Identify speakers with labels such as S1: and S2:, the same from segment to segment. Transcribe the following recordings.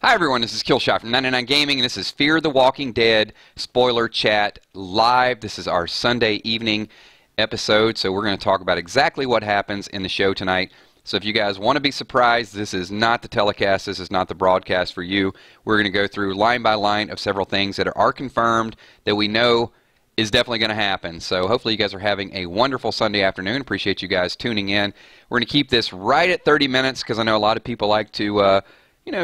S1: Hi everyone, this is Killshot from 99 Gaming, and this is Fear the Walking Dead Spoiler Chat Live. This is our Sunday evening episode, so we're going to talk about exactly what happens in the show tonight. So if you guys want to be surprised, this is not the telecast, this is not the broadcast for you. We're going to go through line by line of several things that are confirmed that we know is definitely going to happen. So hopefully you guys are having a wonderful Sunday afternoon. Appreciate you guys tuning in. We're going to keep this right at 30 minutes because I know a lot of people like to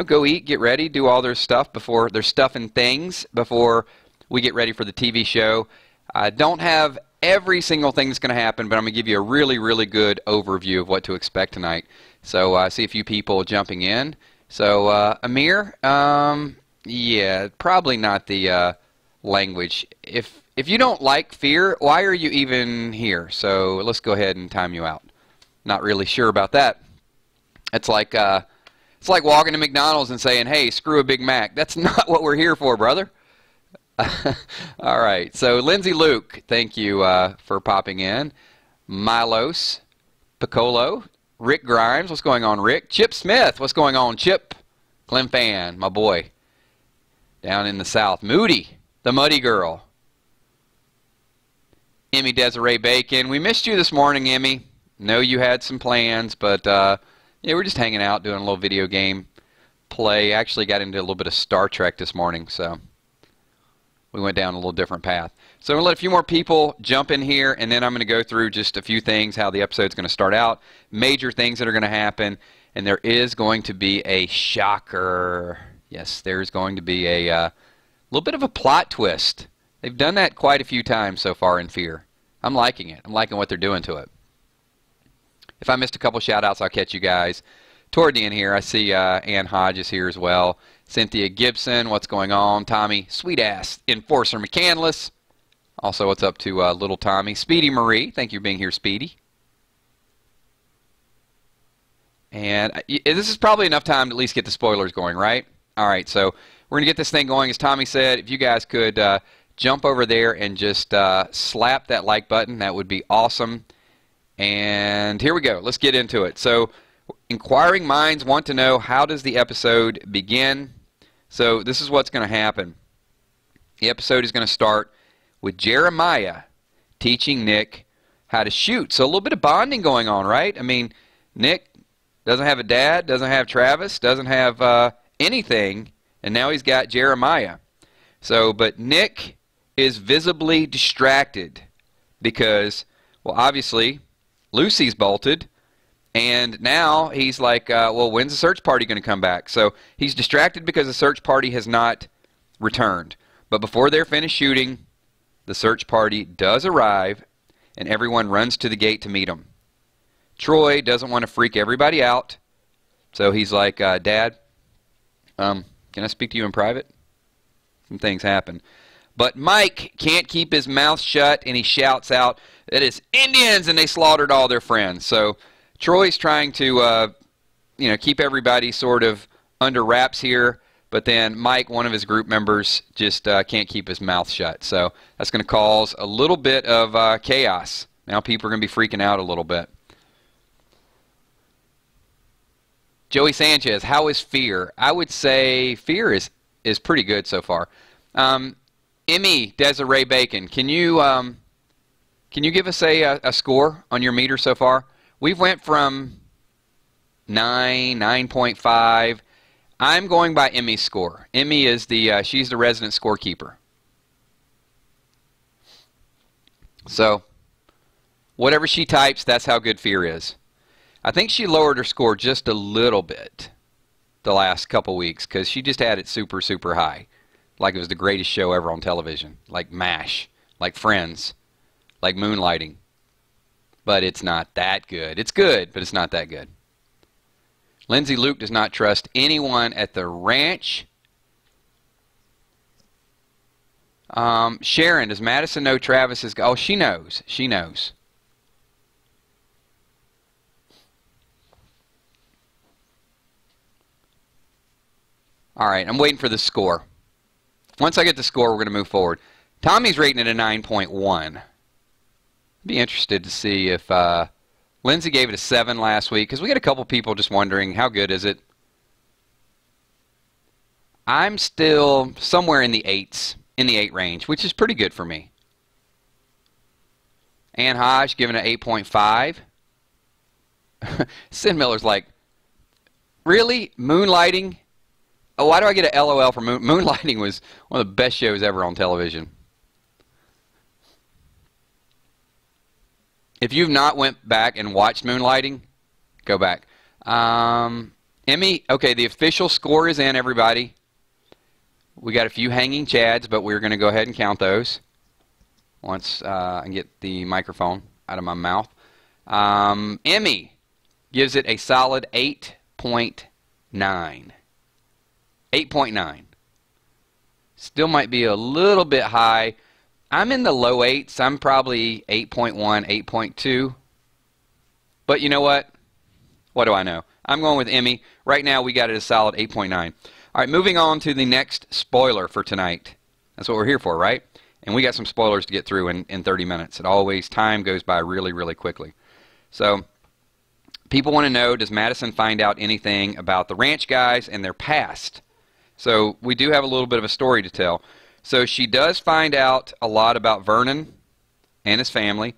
S1: go eat, get ready, do all their stuff before their stuff and things before we get ready for the TV show. I don't have every single thing that's going to happen, but I'm going to give you a really, really good overview of what to expect tonight. So I see a few people jumping in. So Amir, yeah, probably not the language. If you don't like fear, why are you even here? So let's go ahead and time you out. Not really sure about that. It's like walking to McDonald's and saying, hey, screw a Big Mac. That's not what we're here for, brother. All right. So Lindsay Luke, thank you for popping in. Milos, Piccolo, Rick Grimes, what's going on, Rick? Chip Smith, what's going on, Chip? Clem Fan, my boy. Down in the South. Moody, the Muddy Girl. Emmy Desiree Bacon. We missed you this morning, Emmy. Know you had some plans, but yeah, we're just hanging out, doing a little video game play. Actually got into a little bit of Star Trek this morning, so we went down a little different path. So I'm going to let a few more people jump in here, and then I'm going to go through just a few things, how the episode's going to start out, major things that are going to happen, and there is going to be a shocker. Yes, there's going to be a little bit of a plot twist. They've done that quite a few times so far in Fear. I'm liking it. I'm liking what they're doing to it. If I missed a couple shout-outs, I'll catch you guys toward the end here. I see Ann Hodges here as well. Cynthia Gibson, what's going on? Tommy, sweet-ass Enforcer McCandless. Also, what's up to little Tommy? Speedy Marie, thank you for being here, Speedy. And this is probably enough time to at least get the spoilers going, right? All right, so we're going to get this thing going. As Tommy said, if you guys could jump over there and just slap that like button, that would be awesome. And here we go. Let's get into it. So, inquiring minds want to know, how does the episode begin? So, this is what's going to happen. The episode is going to start with Jeremiah teaching Nick how to shoot. So, a little bit of bonding going on, right? I mean, Nick doesn't have a dad, doesn't have Travis, doesn't have anything, and now he's got Jeremiah. So, but Nick is visibly distracted because, well, obviously, Lucy's bolted, and now he's like, well, when's the search party going to come back? So he's distracted because the search party has not returned. But before they're finished shooting, the search party does arrive, and everyone runs to the gate to meet him. Troy doesn't want to freak everybody out, so he's like, Dad, can I speak to you in private? Some things happen. But Mike can't keep his mouth shut, and he shouts out that it's Indians and they slaughtered all their friends. So Troy's trying to keep everybody sort of under wraps here, but then Mike, one of his group members, just can't keep his mouth shut. So that's going to cause a little bit of chaos. Now people are going to be freaking out a little bit. Joey Sanchez, how is Fear? I would say Fear is pretty good so far. Emmy Desiree Bacon, can you give us a score on your meter so far? We've went from 9.5. I'm going by Emmy's score. Emmy is she's the resident scorekeeper. So whatever she types, that's how good Fear is. I think she lowered her score just a little bit the last couple weeks because she just had it super, super high. Like it was the greatest show ever on television. Like MASH. Like Friends. Like Moonlighting. But it's not that good. It's good, but it's not that good. Lindsay Luke does not trust anyone at the ranch. Sharon, does Madison know Travis is... Oh, she knows. She knows. All right, I'm waiting for the score. Once I get the score, we're going to move forward. Tommy's rating it a 9.1. Be interested to see if Lindsay gave it a 7 last week, because we got a couple people just wondering, how good is it? I'm still somewhere in the 8s, in the 8 range, which is pretty good for me. Ann Hodge giving it 8.5. Sin Miller's like, really? Moonlighting? Oh, why do I get an LOL for Moonlighting was one of the best shows ever on television. If you've not went back and watched Moonlighting, go back. Emmy, okay, the official score is in, everybody. We got a few hanging chads, but we're going to go ahead and count those once I get the microphone out of my mouth. Emmy gives it a solid 8.9. 8.9. Still might be a little bit high. I'm in the low 8s. I'm probably 8.1, 8.2. But you know what? What do I know? I'm going with Emmy. Right now we got it a solid 8.9. All right, moving on to the next spoiler for tonight. That's what we're here for, right? And we got some spoilers to get through in 30 minutes. It always, time goes by really, really quickly. So, people want to know, does Madison find out anything about the ranch guys and their past? So, we do have a little bit of a story to tell. So, she does find out a lot about Vernon and his family.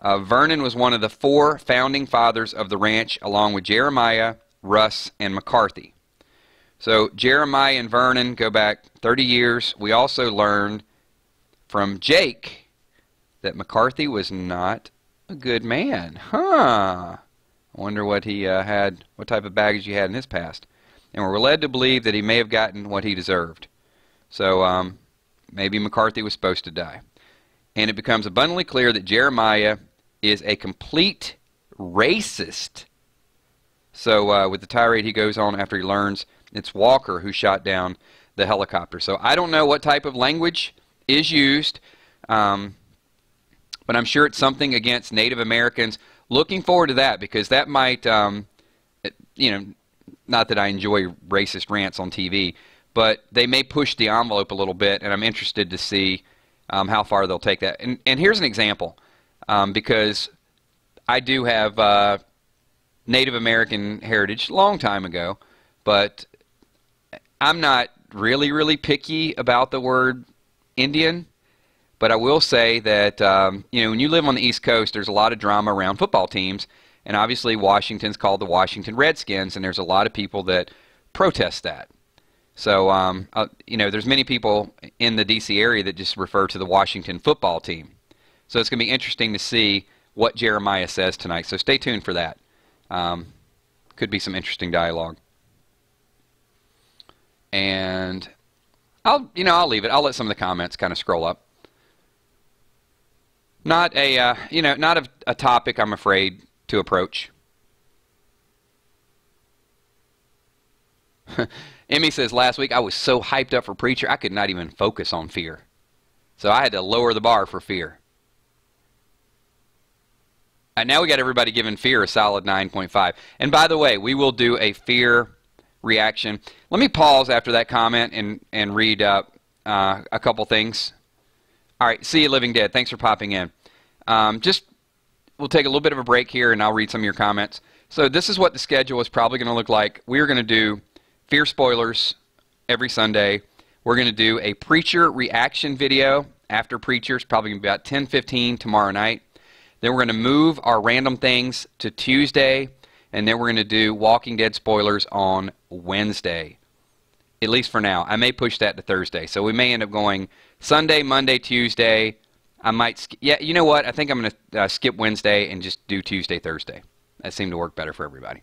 S1: Vernon was one of the 4 founding fathers of the ranch, along with Jeremiah, Russ, and McCarthy. So Jeremiah and Vernon go back 30 years. We also learned from Jake that McCarthy was not a good man. Huh. I wonder what he had, what type of baggage he had in his past. And we're led to believe that he may have gotten what he deserved. So maybe McCarthy was supposed to die. And it becomes abundantly clear that Jeremiah is a complete racist. So with the tirade he goes on after he learns it's Walker who shot down the helicopter. So I don't know what type of language is used, but I'm sure it's something against Native Americans. Looking forward to that, because that might, you know, not that I enjoy racist rants on TV, but they may push the envelope a little bit, and I'm interested to see how far they'll take that. And here's an example, because I do have Native American heritage, a long time ago, but I'm not really picky about the word Indian, but I will say that you know, when you live on the East Coast, there's a lot of drama around football teams, and obviously Washington's called the Washington Redskins, and there's a lot of people that protest that. So you know, there's many people in the D.C. area that just refer to the Washington football team. So it's going to be interesting to see what Jeremiah says tonight. So stay tuned for that. Could be some interesting dialogue. And I'll leave it. I'll let some of the comments kind of scroll up. Not a you know, not a topic I'm afraid to approach. Emmy says, last week I was so hyped up for Preacher I could not even focus on Fear. So I had to lower the bar for Fear. And now we got everybody giving Fear a solid 9.5. And by the way, we will do a Fear reaction. Let me pause after that comment and read a couple things. All right, see you, Living Dead. Thanks for popping in. We'll take a little bit of a break here, and I'll read some of your comments. So this is what the schedule is probably going to look like. We're going to do Fear spoilers every Sunday. We're going to do a Preacher reaction video after Preacher. It's probably going to be about 10:15 tomorrow night. Then we're going to move our random things to Tuesday, and then we're going to do Walking Dead spoilers on Wednesday, at least for now. I may push that to Thursday, so we may end up going Sunday, Monday, Tuesday. I might, yeah, you know what? I think I'm going to skip Wednesday and just do Tuesday, Thursday. That seemed to work better for everybody.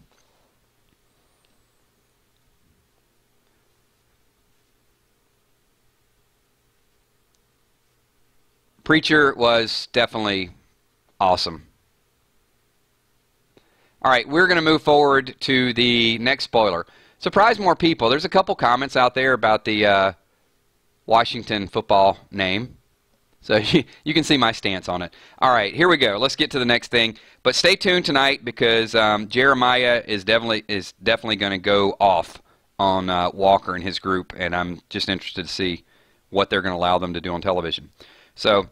S1: Preacher was definitely awesome. All right, we're going to move forward to the next spoiler. Surprise more people. There's a couple comments out there about the Washington football name. So you can see my stance on it. All right, here we go. Let's get to the next thing. But stay tuned tonight, because Jeremiah is definitely going to go off on Walker and his group, and I'm just interested to see what they're going to allow them to do on television. So,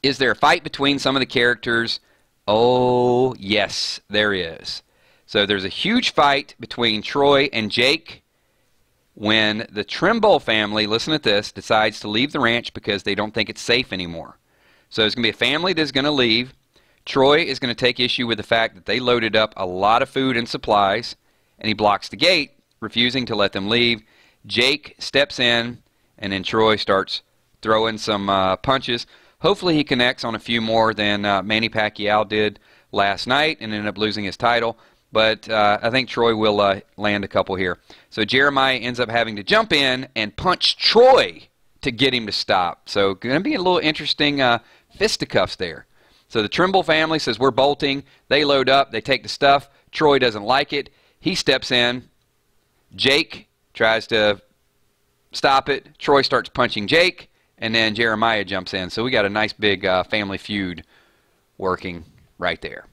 S1: is there a fight between some of the characters? Oh, yes, there is. So there's a huge fight between Troy and Jake. when the Trimble family, listen to this, decides to leave the ranch because they don't think it's safe anymore. So there's going to be a family that's going to leave. Troy is going to take issue with the fact that they loaded up a lot of food and supplies, and he blocks the gate, refusing to let them leave. Jake steps in, and then Troy starts throwing some punches. Hopefully he connects on a few more than Manny Pacquiao did last night and ended up losing his title. But I think Troy will land a couple here. So Jeremiah ends up having to jump in and punch Troy to get him to stop. So going to be a little interesting fisticuffs there. So the Trimble family says, we're bolting. They load up. They take the stuff. Troy doesn't like it. He steps in. Jake tries to stop it. Troy starts punching Jake. And then Jeremiah jumps in. So we got a nice big family feud working right there.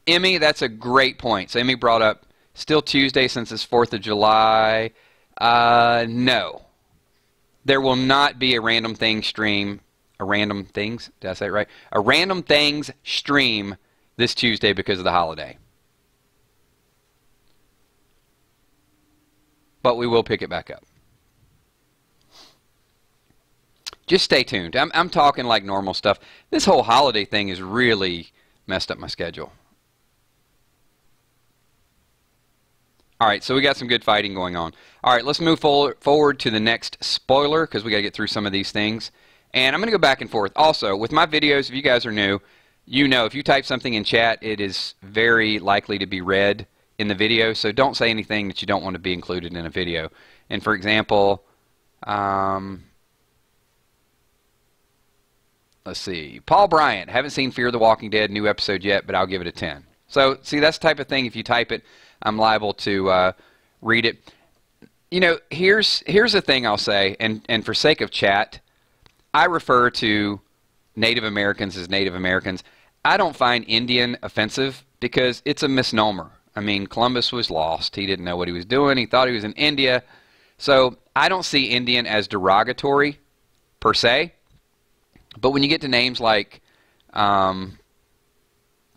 S1: Emmy, that's a great point. So Emmy brought up, still Tuesday since it's 4th of July. No. There will not be a Random Things stream. A Random Things? Did I say it right? A Random Things stream this Tuesday because of the holiday. But we will pick it back up. Just stay tuned. I'm talking like normal stuff. This whole holiday thing has really messed up my schedule. All right, so we got some good fighting going on. All right, let's move forward to the next spoiler because we got to get through some of these things. And I'm going to go back and forth. Also, with my videos, if you guys are new, you know if you type something in chat, it is very likely to be read in the video. So don't say anything that you don't want to be included in a video. And for example, let's see. Paul Bryant, haven't seen Fear the Walking Dead new episode yet, but I'll give it a 10. So, see, that's the type of thing, if you type it, I'm liable to read it. You know, here's the thing I'll say, and for sake of chat, I refer to Native Americans as Native Americans. I don't find Indian offensive because it's a misnomer. I mean, Columbus was lost. He didn't know what he was doing. He thought he was in India. So I don't see Indian as derogatory, per se. But when you get to names like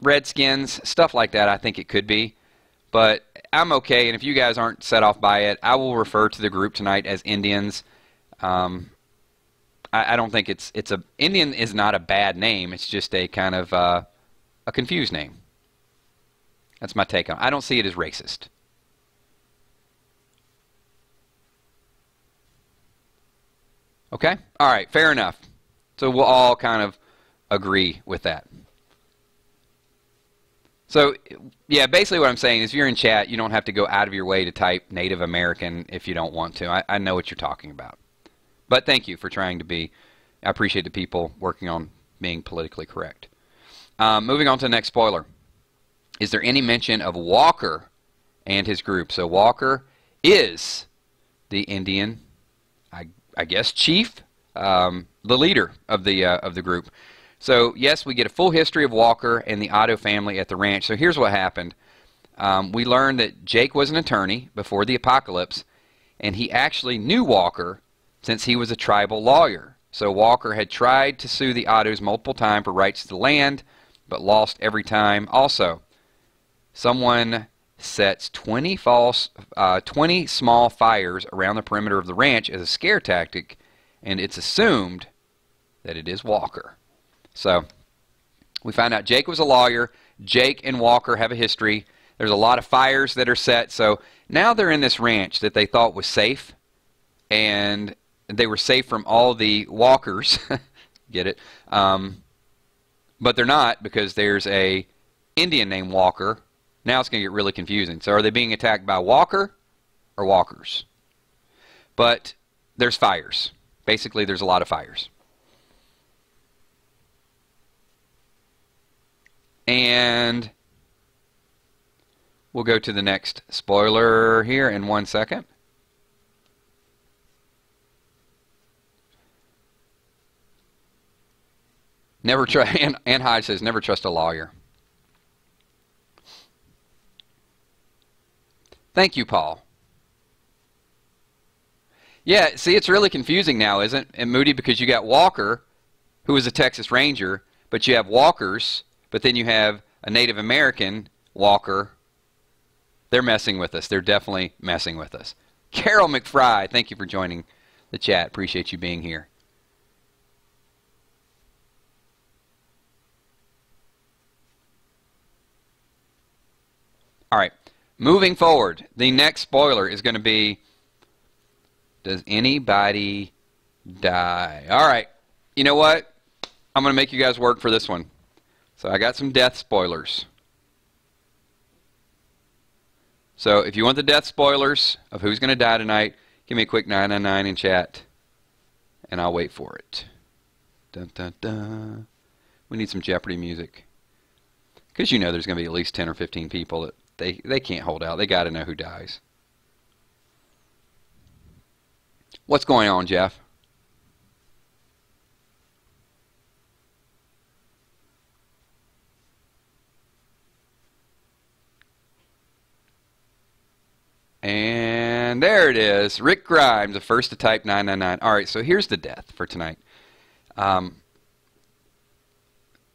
S1: Redskins, stuff like that, I think it could be. But I'm okay, and if you guys aren't set off by it, I will refer to the group tonight as Indians. I don't think Indian is not a bad name. It's just a kind of a confused name. That's my take on it. I don't see it as racist. Okay? All right, fair enough. So we'll all kind of agree with that. So, yeah, basically what I'm saying is if you're in chat, you don't have to go out of your way to type Native American if you don't want to. I know what you're talking about. But thank you for trying to be. I appreciate the people working on being politically correct. Moving on to the next spoiler. Is there any mention of Walker and his group? So Walker is the Indian, I guess, chief, the leader of the group. So yes, we get a full history of Walker and the Otto family at the ranch. So here's what happened. We learned that Jake was an attorney before the apocalypse, and he actually knew Walker since he was a tribal lawyer. So Walker had tried to sue the Ottos multiple times for rights to the land, but lost every time. Also, someone sets 20 small fires around the perimeter of the ranch as a scare tactic, and it's assumed that it is Walker. So we found out Jake was a lawyer. Jake and Walker have a history. There's a lot of fires that are set. So now they're in this ranch that they thought was safe, and they were safe from all the walkers. Get it? But they're not, because there's a Indian named Walker. Now it's going to get really confusing. So are they being attacked by Walker or walkers? But there's fires. Basically, there's a lot of fires. And we'll go to the next spoiler here in 1 second. Never trust. Ann Hyde says, never trust a lawyer. Thank you, Paul. Yeah, see, it's really confusing now, isn't it, Moody? Because you got Walker, who is a Texas Ranger, but you have walkers, but then you have a Native American walker, they're messing with us. They're definitely messing with us. Carol McFry, thank you for joining the chat. Appreciate you being here. All right, moving forward, the next spoiler is going to be, does anybody die? All right, you know what? I'm going to make you guys work for this one. So I got some death spoilers. So if you want the death spoilers of who's going to die tonight, give me a quick 999 in chat, and I'll wait for it. Dun, dun, dun. We need some Jeopardy music. Because you know there's going to be at least 10 or 15 people that they can't hold out. They got to know who dies. What's going on, Jeff? And there it is. Rick Grimes, the first to type 999. All right, so here's the death for tonight.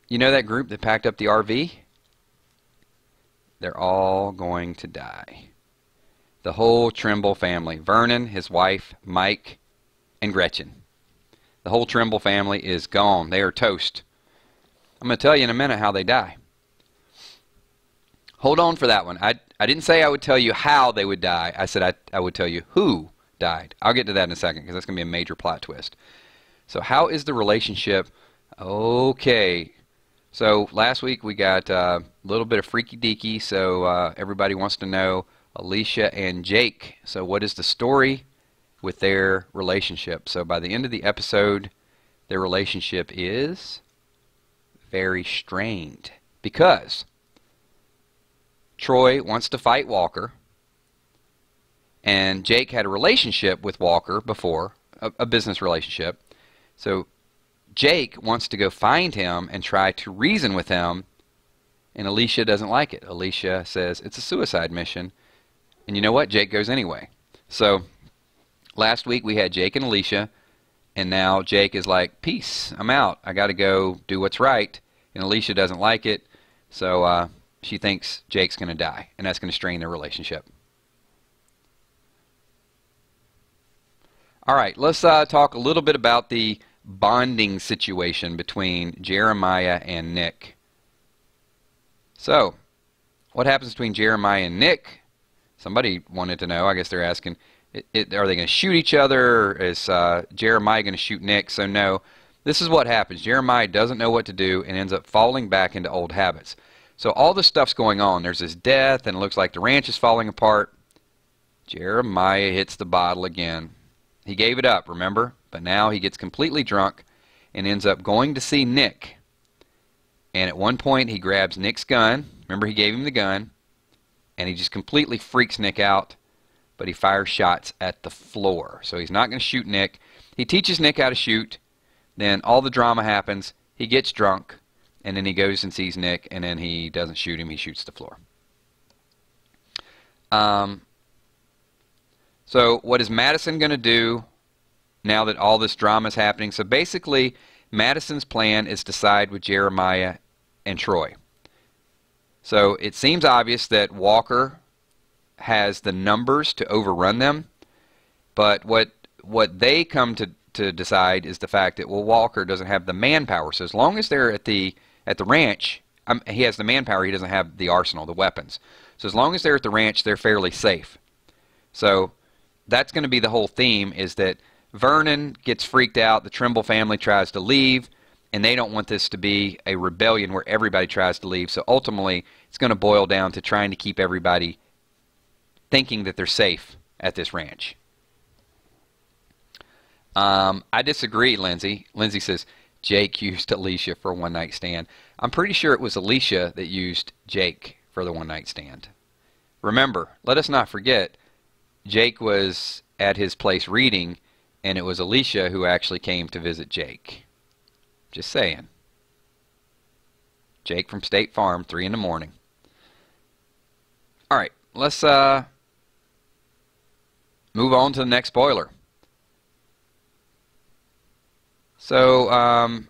S1: You know that group that packed up the RV? They're all going to die. The whole Trimble family. Vernon, his wife, Mike, and Gretchen. The whole Trimble family is gone. They are toast. I'm going to tell you in a minute how they die. Hold on for that one. I didn't say I would tell you how they would die. I said I would tell you who died. I'll get to that in a second because that's going to be a major plot twist. So how is the relationship? Okay. So last week we got a little bit of freaky deaky. So everybody wants to know Alicia and Jake. So what is the story with their relationship? So by the end of the episode, their relationship is very strained because Troy wants to fight Walker, and Jake had a relationship with Walker before, a business relationship. So Jake wants to go find him and try to reason with him, and Alicia doesn't like it. Alicia says it's a suicide mission, and you know what? Jake goes anyway. So last week we had Jake and Alicia, and now Jake is like, peace, I'm out. I got to go do what's right, and Alicia doesn't like it, so she thinks Jake's going to die, and that's going to strain their relationship. All right, let's talk a little bit about the bonding situation between Jeremiah and Nick. So, what happens between Jeremiah and Nick? Somebody wanted to know. I guess they're asking, are they going to shoot each other? Or is Jeremiah going to shoot Nick? So no, this is what happens. Jeremiah doesn't know what to do and ends up falling back into old habits. So all this stuff's going on. There's this death, and it looks like the ranch is falling apart. Jeremiah hits the bottle again. He gave it up, remember? But now he gets completely drunk and ends up going to see Nick. And at one point he grabs Nick's gun. Remember, he gave him the gun. And he just completely freaks Nick out. But he fires shots at the floor. So he's not going to shoot Nick. He teaches Nick how to shoot. Then all the drama happens. He gets drunk. And then he goes and sees Nick. And then he doesn't shoot him. He shoots the floor. So what is Madison going to do now that all this drama is happening? So basically, Madison's plan is to side with Jeremiah and Troy. So it seems obvious that Walker has the numbers to overrun them, but what they come to decide is the fact that, well, Walker doesn't have the manpower. So as long as they're at the ranch, he has the manpower, he doesn't have the arsenal, the weapons. So as long as they're at the ranch, they're fairly safe. So that's going to be the whole theme, is that Vernon gets freaked out, the Trimble family tries to leave, and they don't want this to be a rebellion where everybody tries to leave. So ultimately, it's going to boil down to trying to keep everybody thinking that they're safe at this ranch. I disagree, Lindsay. Lindsay says, Jake used Alicia for a one-night stand. I'm pretty sure it was Alicia that used Jake for the one-night stand. Remember, let us not forget, Jake was at his place reading, and it was Alicia who actually came to visit Jake. Just saying. Jake from State Farm, 3 in the morning. All right, let's move on to the next spoiler. So,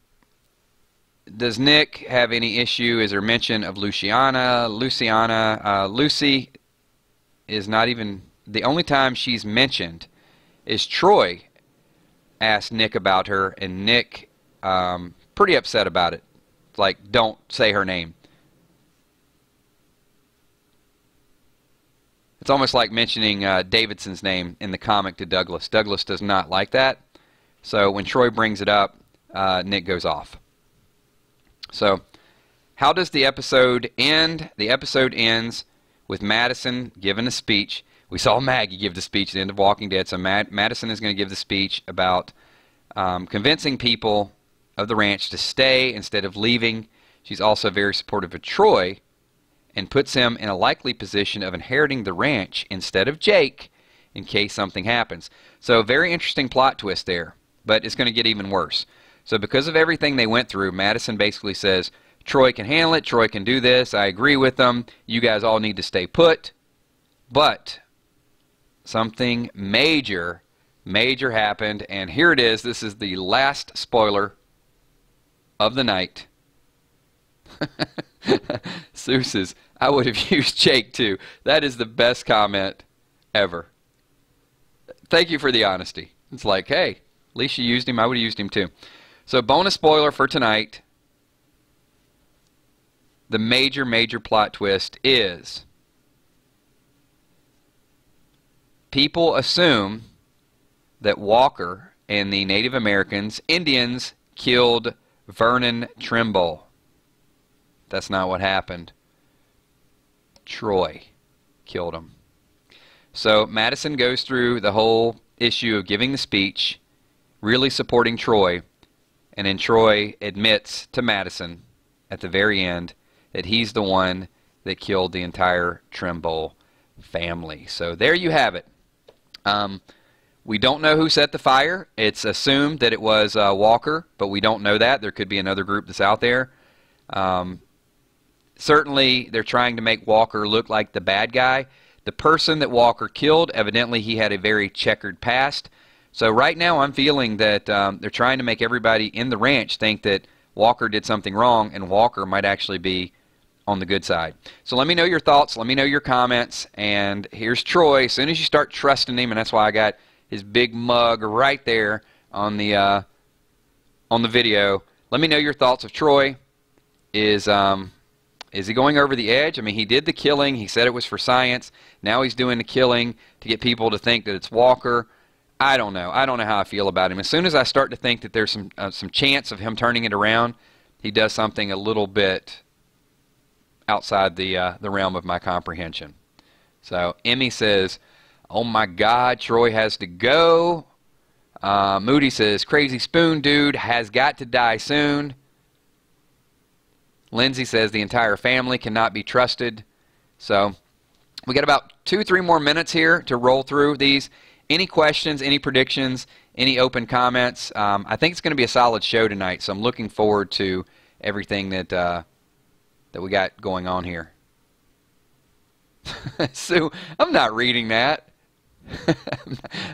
S1: Does Nick have any issue? Is there mention of Luciana? Lucy is not even... The only time she's mentioned is Troy asked Nick about her, and Nick pretty upset about it. Like, don't say her name. It's almost like mentioning Davidson's name in the comic to Douglas. Douglas does not like that. So when Troy brings it up, Nick goes off. So how does the episode end? The episode ends with Madison giving a speech. We saw Maggie give the speech at the end of Walking Dead. So Madison is going to give the speech about convincing people of the ranch to stay instead of leaving. She's also very supportive of Troy and puts him in a likely position of inheriting the ranch instead of Jake in case something happens. So very interesting plot twist there, but it's going to get even worse. So because of everything they went through, Madison basically says, Troy can handle it, Troy can do this, I agree with them, you guys all need to stay put. But something major happened, and here it is. This is the last spoiler of the night. Sue says, I would have used Jake too. That is the best comment ever. Thank you for the honesty. It's like, hey, at least you used him. I would have used him too. So bonus spoiler for tonight. The major plot twist is people assume that Walker and the Native Americans, Indians, killed Vernon Trimble. That's not what happened. Troy killed him. So Madison goes through the whole issue of giving the speech, really supporting Troy, and then Troy admits to Madison at the very end that he's the one that killed the entire Trimble family. So there you have it. We don't know who set the fire. It's assumed that it was Walker, but we don't know that. There could be another group that's out there. Certainly, they're trying to make Walker look like the bad guy. The person that Walker killed, evidently he had a very checkered past. So right now I'm feeling that they're trying to make everybody in the ranch think that Walker did something wrong, and Walker might actually be on the good side. So let me know your thoughts. Let me know your comments. And here's Troy. As soon as you start trusting him, and that's why I got his big mug right there on the video. Let me know your thoughts of Troy. Is he going over the edge? I mean, he did the killing. He said it was for science. Now he's doing the killing to get people to think that it's Walker. I don't know. I don't know how I feel about him. As soon as I start to think that there's some chance of him turning it around, he does something a little bit outside the realm of my comprehension. So Emmy says, oh my God, Troy has to go. Moody says, crazy spoon dude has got to die soon. Lindsay says the entire family cannot be trusted. So we got about 2-3 more minutes here to roll through these. Any questions, any predictions, any open comments? I think it's going to be a solid show tonight, so I'm looking forward to everything that that we got going on here. Sue, I'm not reading that.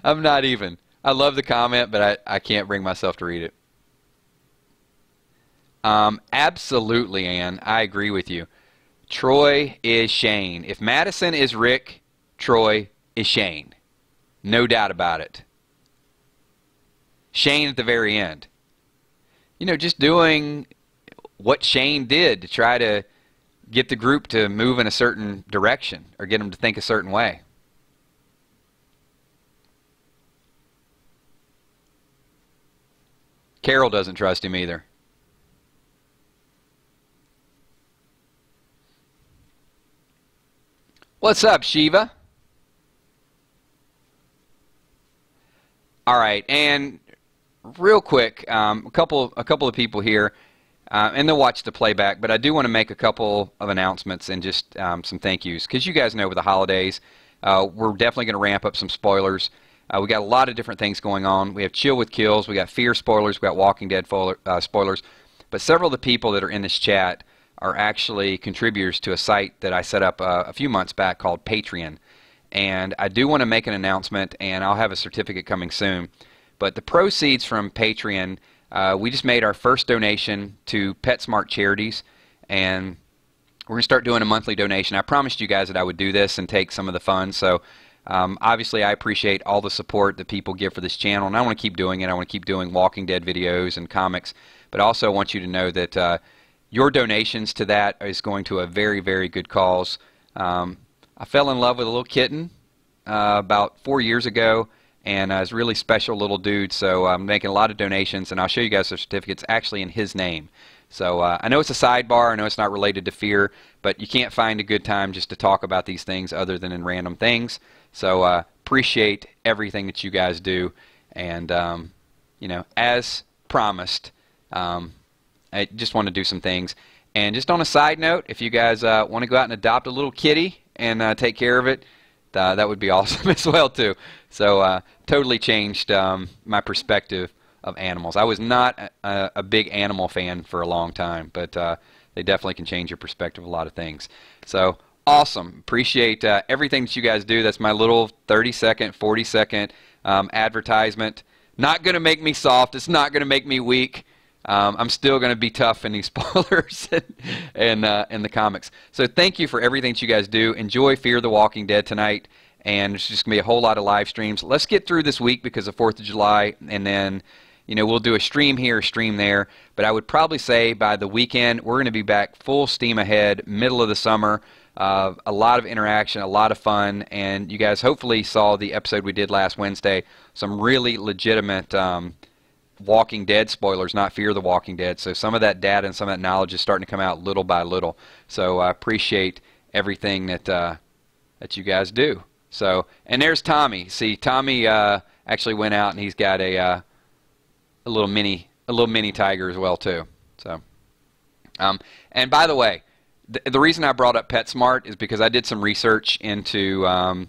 S1: I'm not even. I love the comment, but I can't bring myself to read it. Absolutely, Ann. I agree with you. Troy is Shane. If Madison is Rick, Troy is Shane. No doubt about it. Shane at the very end. You know, just doing what Shane did to try to get the group to move in a certain direction or get them to think a certain way. Carol doesn't trust him either. What's up, Shiva? All right, and real quick, a couple of people here, and they'll watch the playback, but I do want to make a couple of announcements and just some thank yous, because you guys know with the holidays, we're definitely going to ramp up some spoilers. We got a lot of different things going on. We have Chill with Kills, we got Fear spoilers, we got Walking Dead spoilers, but several of the people that are in this chat are actually contributors to a site that I set up a few months back called Patreon. And I do want to make an announcement, and I'll have a certificate coming soon. But the proceeds from Patreon, we just made our first donation to PetSmart Charities, and we're going to start doing a monthly donation. I promised you guys that I would do this and take some of the funds, so obviously I appreciate all the support that people give for this channel, and I want to keep doing it. I want to keep doing Walking Dead videos and comics, but I also want you to know that your donations to that is going to a very, very good cause. I fell in love with a little kitten about 4 years ago, and it's a really special little dude, so I'm making a lot of donations, and I'll show you guys the certificates actually in his name. So I know it's a sidebar, I know it's not related to fear, but you can't find a good time just to talk about these things other than in random things. So appreciate everything that you guys do, and you know, as promised, I just want to do some things. And just on a side note, if you guys want to go out and adopt a little kitty and take care of it, that would be awesome as well too. So totally changed my perspective of animals. I was not a big animal fan for a long time, but they definitely can change your perspective of a lot of things. So awesome. Appreciate everything that you guys do. That's my little 30-second, 40-second advertisement. Not going to make me soft. It's not going to make me weak. I'm still going to be tough in these spoilers and in the comics. So thank you for everything that you guys do. Enjoy Fear the Walking Dead tonight, and there's just going to be a whole lot of live streams. Let's get through this week because of 4th of July, and then we'll do a stream here, a stream there. But I would probably say by the weekend we're going to be back full steam ahead, middle of the summer. A lot of interaction, a lot of fun, and you guys hopefully saw the episode we did last Wednesday. Some really legitimate Walking Dead spoilers, not Fear the Walking Dead. So some of that data and some of that knowledge is starting to come out little by little. So I appreciate everything that that you guys do. So, and there's Tommy. See, Tommy actually went out and he's got a little mini tiger as well too. So, and by the way, the reason I brought up PetSmart is because I did some research into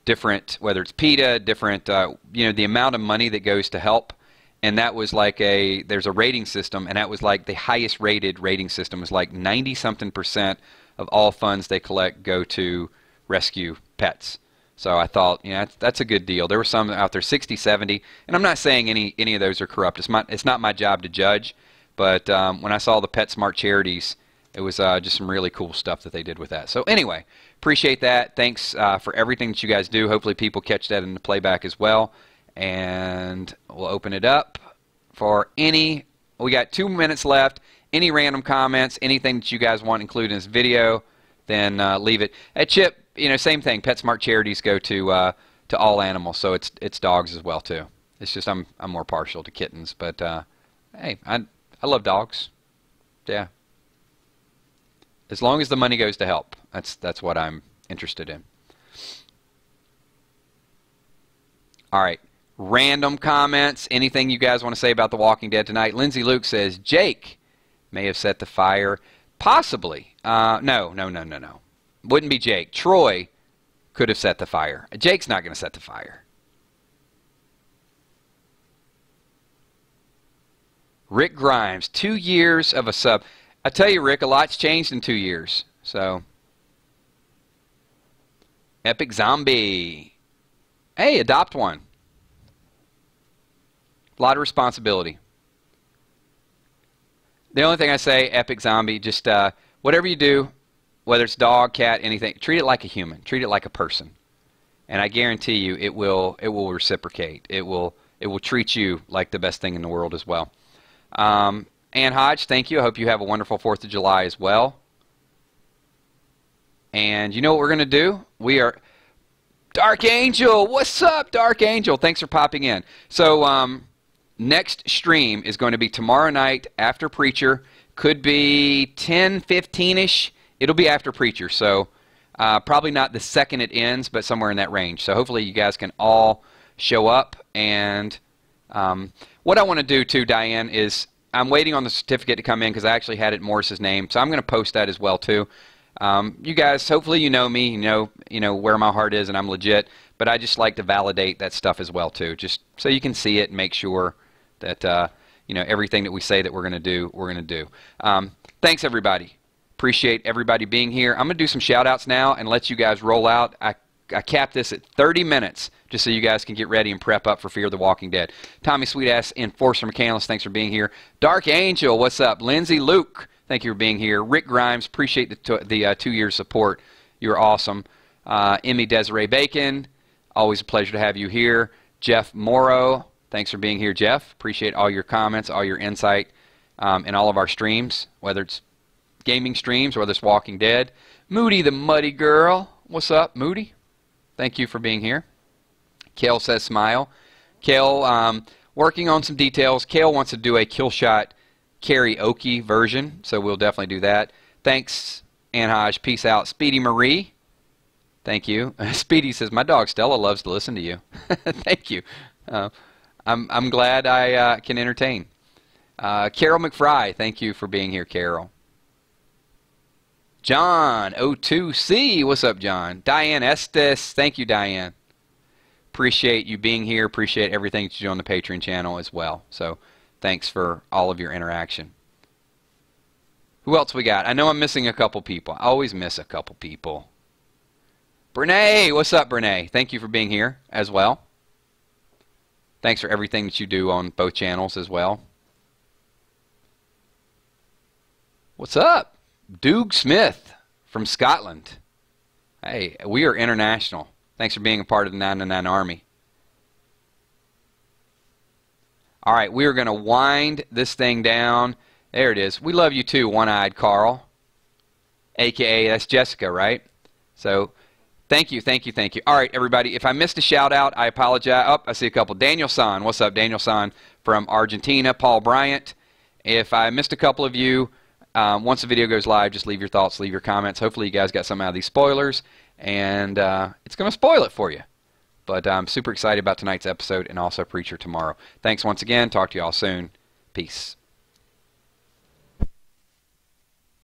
S1: different, whether it's PETA, different, the amount of money that goes to help. And that was like there's a rating system, and that was like the highest rated rating system. It was like 90-something% of all funds they collect go to rescue pets. So I thought, that's a good deal. There were some out there, 60, 70, and I'm not saying any of those are corrupt. It's not my job to judge, but when I saw the PetSmart Charities, it was just some really cool stuff that they did with that. So anyway, appreciate that. Thanks for everything that you guys do. Hopefully people catch that in the playback as well. And we'll open it up for we got 2 minutes left. Any random comments, anything that you guys want included in this video, then leave it. At Chip, same thing. PetSmart Charities go to all animals, so it's dogs as well too. It's just I'm more partial to kittens, but hey, I love dogs. Yeah. As long as the money goes to help, that's what I'm interested in. All right. Random comments, anything you guys want to say about The Walking Dead tonight. Lindsay Luke says, Jake may have set the fire. Possibly. No. Wouldn't be Jake. Troy could have set the fire. Jake's not going to set the fire. Rick Grimes, 2 years of a sub. I tell you, Rick, a lot's changed in 2 years. So, Epic Zombie. Hey, adopt one. A lot of responsibility. The only thing I say, Epic Zombie, just whatever you do, whether it's dog, cat, anything, treat it like a human. Treat it like a person. And I guarantee you it will reciprocate. It will treat you like the best thing in the world as well. Ann Hodge, thank you. I hope you have a wonderful 4th of July as well. And you know what we're going to do? We are... Dark Angel! What's up, Dark Angel? Thanks for popping in. So, next stream is going to be tomorrow night after Preacher. Could be 10, 15-ish. It'll be after Preacher, so probably not the second it ends, but somewhere in that range. So hopefully you guys can all show up. And what I want to do, too, Diane, is I'm waiting on the certificate to come in because I actually had it in Morris's name. So I'm going to post that as well, too. You guys, hopefully you know me, you know where my heart is, and I'm legit. But I just like to validate that stuff as well, too, just so you can see it and make sure that everything that we say that we're going to do, we're going to do. Thanks, everybody. Appreciate everybody being here. I'm going to do some shout-outs now and let you guys roll out. I I capped this at 30 minutes just so you guys can get ready and prep up for Fear the Walking Dead. Tommy Sweetass, Enforcer McCandless, thanks for being here. Dark Angel, what's up? Lindsay Luke, thank you for being here. Rick Grimes, appreciate the 2 years support. You're awesome. Emmy Desiree Bacon, always a pleasure to have you here. Jeff Morrow, thanks for being here, Jeff. Appreciate all your comments, all your insight in all of our streams, whether it's gaming streams, whether it's Walking Dead. Moody the Muddy Girl, what's up, Moody? Thank you for being here. Kale says smile. Kale, working on some details. Kale wants to do a Killshot karaoke version, so we'll definitely do that. Thanks, Anhaj. Peace out. Speedy Marie, thank you. Speedy says, my dog Stella loves to listen to you. Thank you. I'm glad I can entertain. Carol McFry, thank you for being here, Carol. John O2C, what's up, John? Diane Estes, thank you, Diane. Appreciate you being here. Appreciate everything that you do on the Patreon channel as well. So thanks for all of your interaction. Who else we got? I know I'm missing a couple people. I always miss a couple people. Brene, what's up, Brene? Thank you for being here as well. Thanks for everything that you do on both channels as well. What's up? Doug Smith from Scotland. Hey, we are international. Thanks for being a part of the 999 Army. All right, we are going to wind this thing down. There it is. We love you too, One-Eyed Carl. AKA, that's Jessica, right? So, thank you, thank you, thank you. All right, everybody, if I missed a shout-out, I apologize. Oh, I see a couple. Daniel San. What's up, Daniel San from Argentina. Paul Bryant. If I missed a couple of you, once the video goes live, just leave your thoughts, leave your comments. Hopefully you guys got some out of these spoilers, and it's going to spoil it for you. But I'm super excited about tonight's episode and also Preacher tomorrow. Thanks once again. Talk to you all soon. Peace.